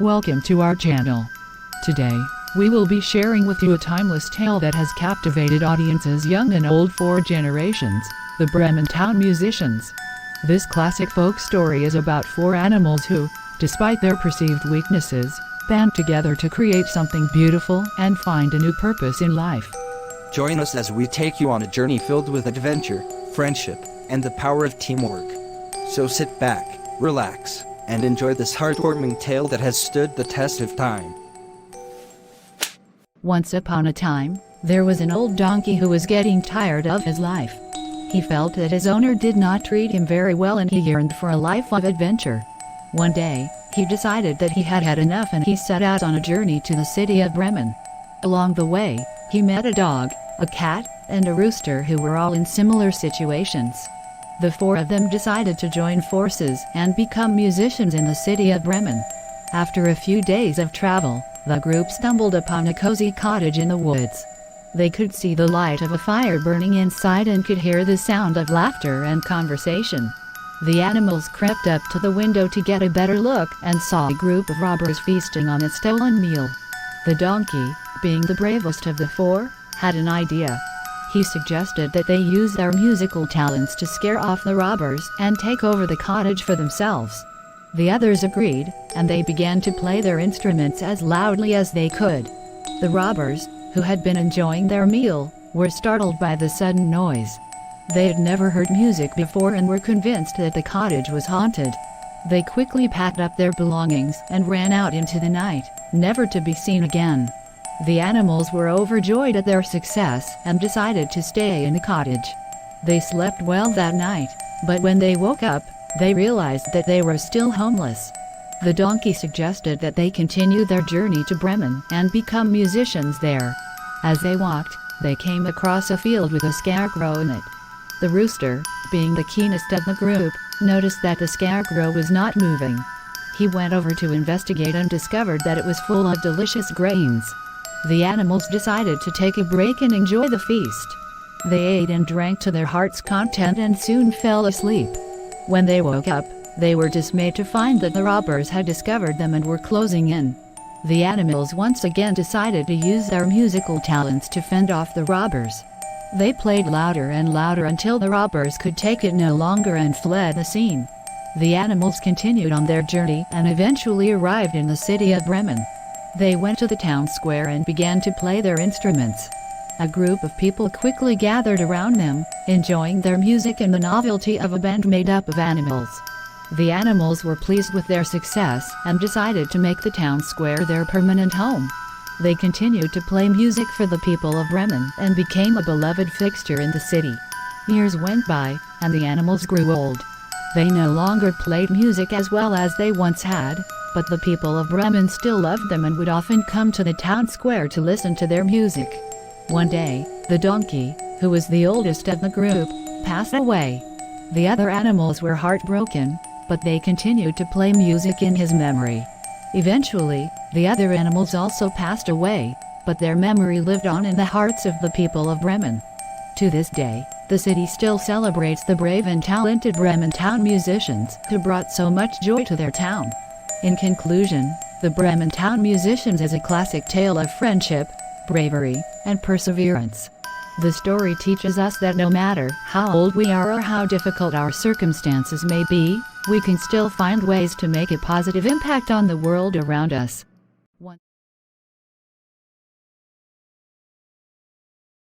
Welcome to our channel. Today, we will be sharing with you a timeless tale that has captivated audiences young and old for generations, the Bremen Town Musicians. This classic folk story is about four animals who, despite their perceived weaknesses, band together to create something beautiful and find a new purpose in life. Join us as we take you on a journey filled with adventure, friendship, and the power of teamwork. So sit back, relax, and enjoy this heartwarming tale that has stood the test of time. Once upon a time, there was an old donkey who was getting tired of his life. He felt that his owner did not treat him very well and he yearned for a life of adventure. One day, he decided that he had had enough and he set out on a journey to the city of Bremen. Along the way, he met a dog, a cat, and a rooster who were all in similar situations. The four of them decided to join forces and become musicians in the city of Bremen. After a few days of travel, the group stumbled upon a cozy cottage in the woods. They could see the light of a fire burning inside and could hear the sound of laughter and conversation. The animals crept up to the window to get a better look and saw a group of robbers feasting on a stolen meal. The donkey, being the bravest of the four, had an idea. He suggested that they use their musical talents to scare off the robbers and take over the cottage for themselves. The others agreed, and they began to play their instruments as loudly as they could. The robbers, who had been enjoying their meal, were startled by the sudden noise. They had never heard music before and were convinced that the cottage was haunted. They quickly packed up their belongings and ran out into the night, never to be seen again. The animals were overjoyed at their success and decided to stay in the cottage. They slept well that night, but when they woke up, they realized that they were still homeless. The donkey suggested that they continue their journey to Bremen and become musicians there. As they walked, they came across a field with a scarecrow in it. The rooster, being the keenest of the group, noticed that the scarecrow was not moving. He went over to investigate and discovered that it was full of delicious grains. The animals decided to take a break and enjoy the feast. They ate and drank to their heart's content and soon fell asleep. When they woke up, they were dismayed to find that the robbers had discovered them and were closing in. The animals once again decided to use their musical talents to fend off the robbers. They played louder and louder until the robbers could take it no longer and fled the scene. The animals continued on their journey and eventually arrived in the city of Bremen. They went to the town square and began to play their instruments. A group of people quickly gathered around them, enjoying their music and the novelty of a band made up of animals. The animals were pleased with their success and decided to make the town square their permanent home. They continued to play music for the people of Bremen and became a beloved fixture in the city. Years went by, and the animals grew old. They no longer played music as well as they once had, but the people of Bremen still loved them and would often come to the town square to listen to their music. One day, the donkey, who was the oldest of the group, passed away. The other animals were heartbroken, but they continued to play music in his memory. Eventually, the other animals also passed away, but their memory lived on in the hearts of the people of Bremen. To this day, the city still celebrates the brave and talented Bremen Town Musicians who brought so much joy to their town. In conclusion, the Bremen Town Musicians is a classic tale of friendship, bravery, and perseverance. The story teaches us that no matter how old we are or how difficult our circumstances may be, we can still find ways to make a positive impact on the world around us.